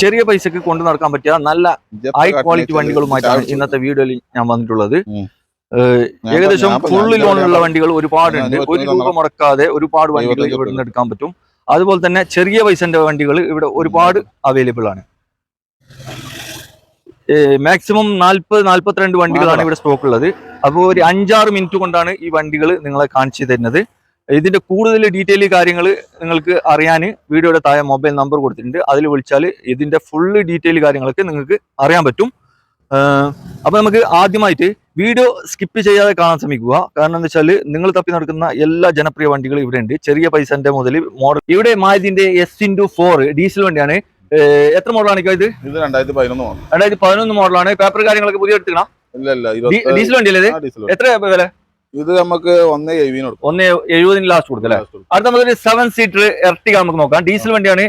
ചെറിയ പൈസക്ക് കൊണ്ടു നടക്കാൻ പറ്റിയ നല്ല ഹൈ ക്വാളിറ്റി വണ്ടികളുമായിട്ടാണ് ഇന്നത്തെ വീഡിയോയിൽ ഞാൻ വന്നിട്ടുള്ളത്. ഏകദേശം ഫുൾ ലോണുള്ള വണ്ടികൾ ഒരുപാടുണ്ട്. 1 രൂപ മുടക്കാതെ ഒരുപാട് വണ്ടികൾ ഇവിടെ നിന്ന് എടുക്കാൻ പറ്റും. അതുപോലെ തന്നെ ചെറിയ പൈസന്റെ വണ്ടികൾ ഇവിടെ ഒരുപാട് അവൈലബിൾ ആണ്. മാക്സിമം 40-42 വണ്ടികളാണ് ഇവിടെ സ്റ്റോക്ക് ഉള്ളത്. അപ്പോൾ ഒരു 5-6 മിനിറ്റ് കൊണ്ടാണ് ഈ വണ്ടികൾ നിങ്ങളെ കാണിച്ചു തരുന്നത്. ഇതിന്റെ കൂടുതൽ ഡീറ്റെയിൽ കാര്യങ്ങൾ നിങ്ങൾക്ക് അറിയാൻ വീഡിയോയുടെ താഴെ മൊബൈൽ നമ്പർ കൊടുത്തിട്ടുണ്ട്. അതിൽ വിളിച്ചാൽ ഇതിന്റെ ഫുള്ള് ഡീറ്റെയിൽ കാര്യങ്ങളൊക്കെ നിങ്ങൾക്ക് അറിയാൻ പറ്റും. അപ്പൊ നമുക്ക് ആദ്യമായിട്ട് വീഡിയോ സ്കിപ്പ് ചെയ്യാതെ കാണാൻ ശ്രമിക്കുക. കാരണം എന്താ വെച്ചാൽ നിങ്ങൾ തപ്പി നടക്കുന്ന എല്ലാ ജനപ്രിയ വണ്ടികളും ഇവിടെ ഉണ്ട്. ചെറിയ പൈസന്റെ മുതൽ മോഡൽ ഇവിടെ മാരുതിന്റെ S*4 ഡീസൽ വണ്ടിയാണ്. എത്ര മോഡലാണ് ഇത്? 2011 മോഡലാണ്. പേപ്പർ കാര്യങ്ങളൊക്കെ പുതിയ എടുക്കണം. ഡീസൽ വണ്ടിയല്ലേ? എത്ര വില? ഇത് നമുക്ക് 1.70 ലാസ്റ്റ് കൊടുക്കാം അല്ലെ? അടുത്ത നമുക്കൊരു 7 സീറ്റർ എർട്ടിക നമുക്ക് നോക്കാം. ഡീസൽ വണ്ടിയാണ്.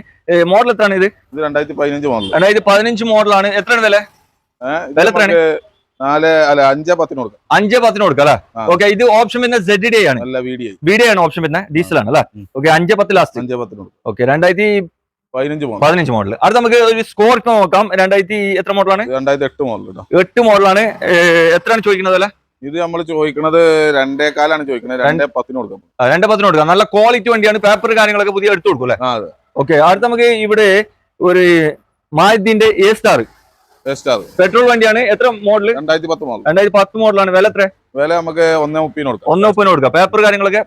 മോഡൽ എത്രയാണ് ഇത്? 2015 മോഡൽ. 2015 മോഡലാണ്. എത്രയാണ് വില? വില എത്രയാണ്? 5-10 കൊടുക്കാം. 5-10 കൊടുക്കാം അല്ലെ? ഓക്കെ. ഇത് ഓപ്ഷൻ പിന്നെ ZD ആണ്. VD ആണ് ഓപ്ഷൻ പിന്നെ. ഡീസൽ ആണ് അല്ലെ? ഓക്കെ. 5-10 ലാസ്റ്റ്. 5-10. ഓക്കെ. 2015 മോഡൽ. അടുത്ത നമുക്ക് ഒരു സ്കോർപിയോ നോക്കാം. 2000 എത്ര മോഡലാണ്? 2008 മോഡൽ. 8 മോഡലാണ്. എത്രയാണ് ചോദിക്കുന്നത് അല്ലെ? ഇത് നമ്മൾ ചോദിക്കുന്നത് 2.4 ചോദിക്കുന്നത്. 2.10 കൊടുക്കാം. 2.10 കൊടുക്കാം. നല്ല ക്വാളിറ്റി വണ്ടിയാണ്. പേപ്പർ കാര്യങ്ങളൊക്കെ പുതിയ എടുത്തു കൊടുക്കും അല്ലെ? ഓക്കെ. അടുത്ത നമുക്ക് ഇവിടെ ഒരു മാരുതിന്റെ A-Star പെട്രോൾ വണ്ടിയാണ്. എത്ര മോഡൽ? 2010 മോഡലാണ്. വില എത്ര? വില നമുക്ക് 1.30 കൊടുക്കാം. 1.30 കൊടുക്കാം. പേപ്പർ കാര്യങ്ങളൊക്കെ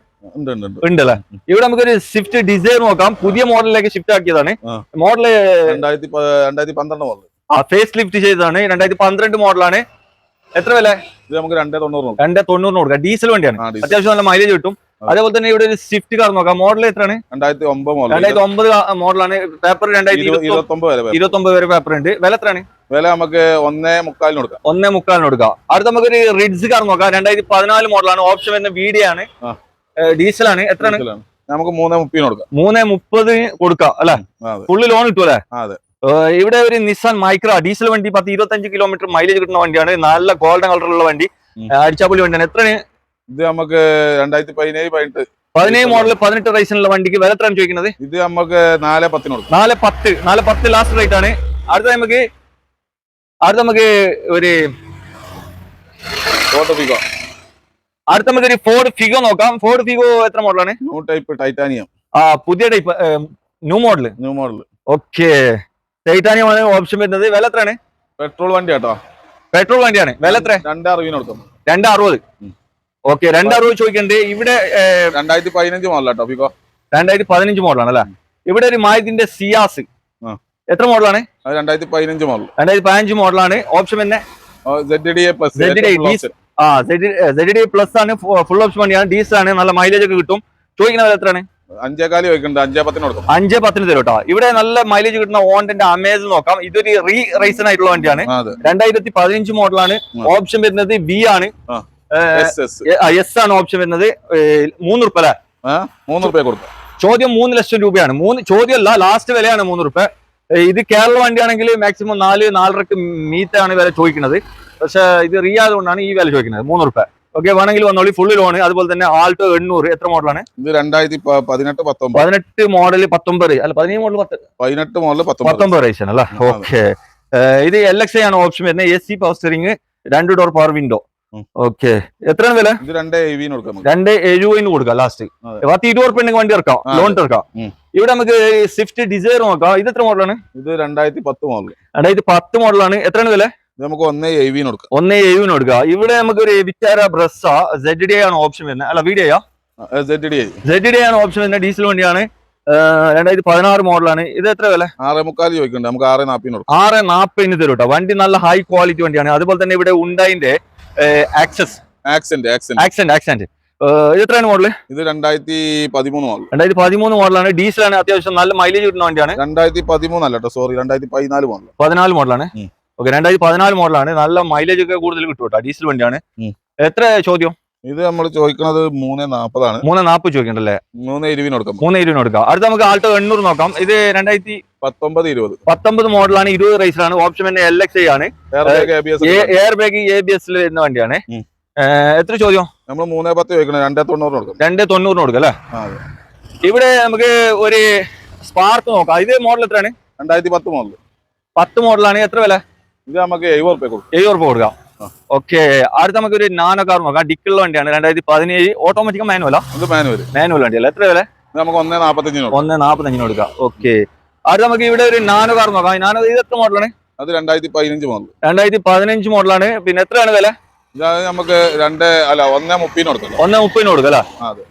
ഉണ്ട് അല്ലെ? ഇവിടെ നമുക്കൊരു സ്വിഫ്റ്റ് ഡിസൈർ നോക്കാം. പുതിയ മോഡലിലേക്ക് ഷിഫ്റ്റ് ആക്കിയതാണ്. Model 2012 model. ഫേസ് ലിഫ്റ്റ് ചെയ്തതാണ്. 2012 മോഡലാണ്. എത്ര വില? ഇത് നമുക്ക് 2.90 കൊടുക്കാം. ഡീസൽ വണ്ടിയാണ്. അത്യാവശ്യം നല്ല മൈലേജ് കിട്ടും. അതേപോലെ തന്നെ ഇവിടെ ഒരു സ്വിഫ്റ്റ് കാർ നോക്കാം. മോഡൽ എത്രയാണ്? 2009 മോഡലാണ്. പേപ്പർ 2029 വരെ പേപ്പർ ഉണ്ട്. വില എത്രയാണ്? വില നമുക്ക് 1.45 കൊടുക്കാം. 1.45 കൊടുക്കാം. അടുത്ത നമുക്കൊരു റിഡ്സ് കാർ നോക്കാം. 2014 മോഡലാണ്. ഓപ്ഷൻ വരുന്ന VD ആണ്. ഡീസലാണ്. എത്രയാണ്? നമുക്ക് 3.30 കൊടുക്കാം. 3.30 കൊടുക്കാം അല്ലെ? ഫുള്ള് ലോൺ കിട്ടും അല്ലെ? ഇവിടെ ഒരു നിസാൻ മൈക്ര ഡീസൽ വണ്ടി. 10-25 കിലോമീറ്റർ മൈലേജ് കിട്ടുന്ന വണ്ടിയാണ്. നല്ല ഗോൾഡൻ കളറുള്ള വണ്ടി. അടിച്ചാപ്പൊളി വണ്ടിയാണ്. എത്രയാണ്? ഇത് നമുക്ക് 2017 മോഡൽ 18 റേസിനുള്ള വണ്ടിക്ക് വില എത്രയാണ് ചോദിക്കുന്നത്? ഇത് നമുക്ക് 4.10 കൊടുക്കാം. 4.10 ലാസ്റ്റ് റേറ്റ് ആണ്. അടുത്ത നമുക്ക് ഒരു ഫോർഡ് ഫിഗോ നോക്കാം. ഫോർഡ് ഫിഗോ എത്ര മോഡലാണ്? New type Titanium. പുതിയ type new model. Okay. Titanium ആണ് ഓപ്ഷൻ വരുന്നത്. വില എത്രയാണ്? പെട്രോൾ വണ്ടി കേട്ടോ. പെട്രോൾ വണ്ടിയാണ്. വില എത്ര? 2.60 കൊടുക്കാം. 2.60. ഓക്കെ. 2.60 ചോദിക്കണ്ടേ. ഇവിടെ 2015 മോഡൽ കേട്ടോ. ഫിഗോ 2015 മോഡലാണ് അല്ലെ? ഇവിടെ ഒരു മാരുതിന്റെ സിയാസ് എത്ര മോഡലാണ്? 2015 മോഡൽ. 2015 മോഡലാണ്. ഓപ്ഷൻ പിന്നെ ZDA പ്ലസ് ആണ്. ഫുൾ ഓപ്ഷൻ വണ്ടിയാണ്. ഡീസൽ ആണ്. നല്ല മൈലേജ് ഒക്കെ കിട്ടും. ചോദിക്കുന്ന വില എത്രയാണ്? 5.4 ചോദിക്കുന്നുണ്ട്. 5.10 കൊടുക്കാം. 5.10 തരും കേട്ടോ. ഇവിടെ നല്ല മൈലേജ് കിട്ടുന്ന ഹോണ്ടന്റെ അമേസ് നോക്കാം. ഇതൊരു റീസൺ ആയിട്ടുള്ള വണ്ടിയാണ്. 2015 മോഡലാണ്. ഓപ്ഷൻ വരുന്നത് V ആണ്. S ആണ് ഓപ്ഷൻ വരുന്നത്. 3 രൂപ അല്ലെ? 3 രൂപ കൊടുക്കാം. ചോദ്യം 3 ലക്ഷം രൂപയാണ്. ചോദ്യമല്ല, ലാസ്റ്റ് വിലയാണ് 3 രൂപ. ഇത് കേരള വണ്ടിയാണെങ്കിൽ മാക്സിമം 4-4.5 മീറ്റാണ് വില ചോദിക്കുന്നത്. പക്ഷെ ഇത് റിയാദ് കൊണ്ടാണ് ഈ വില ചോദിക്കുന്നത് 3 രൂപ. ഓക്കെ. വേണമെങ്കിൽ വന്നോളി. Full loan. അതുപോലെ തന്നെ ആൾട്ടോ 800 എത്ര മോഡലാണ്? ഇത് 2018 മോഡൽ 19 അല്ല 17 മോഡൽ 19 റേഷൻ അല്ല? ഓക്കെ. ഇത് LXI ആണ് ഓപ്ഷൻ വരുന്നത്. AC power steering, 2 door power window. Okay. എത്രയാണ് വില? ഇത് 2.70 കൊടുക്കാം. 2.70 കൊടുക്കാം ലാസ്റ്റ്. 20 ഉറുപ്പിക വണ്ടി ഇറക്കാം. ലോൺ ഇറക്കാം. ഇവിടെ നമുക്ക് സ്വിഫ്റ്റ് ഡിസൈർ നോക്കാം. ഇത് എത്ര മോഡലാണ്? ഇത് 2010 മോഡൽ. 2010 മോഡലാണ്. എത്രയാണ് വില? നമുക്ക് 1.70 കൊടുക്കാം. 1.70 കൊടുക്കാം. ഇവിടെ നമുക്ക് ഒരു വിറ്റാര ബ്രസ്സ ZDA ആണ് ഓപ്ഷൻ വരുന്നത്. അല്ല VD ആണ് ഓപ്ഷൻ വരുന്നത്. ഡീസൽ വണ്ടിയാണ്. 2016 മോഡലാണ്. ഇത് എത്ര വില? 6.45 ചോദിക്കുന്നുണ്ട്. നമുക്ക് 6.40 കൊടുക്കാം. 6.40 തരും കേട്ടോ. വണ്ടി നല്ല ഹൈ ക്വാളിറ്റി വണ്ടിയാണ്. അതുപോലെ തന്നെ ഇവിടെ ഉണ്ടായിന്റെ ആക്സെന്റ് ഇത് എത്രയാണ് മോഡല്? ഇത് 2013 മോഡൽ. 2013 മോഡലാണ്. ഡീസലാണ്. അത്യാവശ്യം നല്ല മൈലേജ് കിട്ടുന്ന വണ്ടിയാണ്. 2013 അല്ല കേട്ടോ, സോറി, 2014 മോഡൽ. 14 മോഡലാണ്. ഓക്കെ. 2014 മോഡലാണ്. നല്ല മൈലേജ് ഒക്കെ കൂടുതൽ കിട്ടും കേട്ടോ. ഡീസൽ വണ്ടിയാണ്. എത്ര ചോദ്യം? ഇത് നമ്മൾ ചോദിക്കുന്നത് 3.40 ആണ്. 3.40 ചോദിക്കണ്ടല്ലേ? 3.20 കൊടുക്കാം. 3.20 കൊടുക്കാം. അടുത്ത നമുക്ക് ആൾട്ടോ 800 നോക്കാം. ഇത് 2019 മോഡലാണ്. 20 റേസിലാണ്. ഓപ്ഷൻ തന്നെ LXI ആണ്. എയർ ബാഗ് ABS വരുന്ന വണ്ടിയാണ്. എത്ര ചോദ്യം? നമ്മൾ 3.10 ചോദിക്കണം. 2.90 കൊടുക്കാം. 2.90 കൊടുക്കാം അല്ലേ? ഇവിടെ നമുക്ക് ഒരു സ്പാർക്ക് നോക്കാം. ഇത് മോഡൽ എത്രയാണ്? 2010 മോഡൽ. 10 മോഡലാണ്. എത്ര വില? ഇത് നമുക്ക് 70 റുപ്യ കൊടുക്കും. 70 രൂപ കൊടുക്കാം. ഓക്കെ. അടുത്ത നമുക്ക് ഒരു നാനോ കാർ നോക്കാം. ഡിക്കുള്ള വണ്ടിയാണ്. 2017 ഓട്ടോമാറ്റിക് മാനുവലാ? ഇത് മാനുവൽ വണ്ടിയല്ല. എത്ര വില? ഇത് നമുക്ക് 1.45 1.45 കൊടുക്കാം. ഓക്കെ. അടുത്ത നമുക്ക് ഇവിടെ ഒരു നാനോ കാർ നോക്കാം. നാനോ ഇത് എത്ര മോഡലാണ്? അത് 2015 മോഡൽ. 2015 മോഡലാണ്. പിന്നെ എത്രയാണ് വില? ഇത് നമുക്ക് 1.30 കൊടുക്കാം. 1.30 കൊടുക്കാം അല്ലേ? അതെ.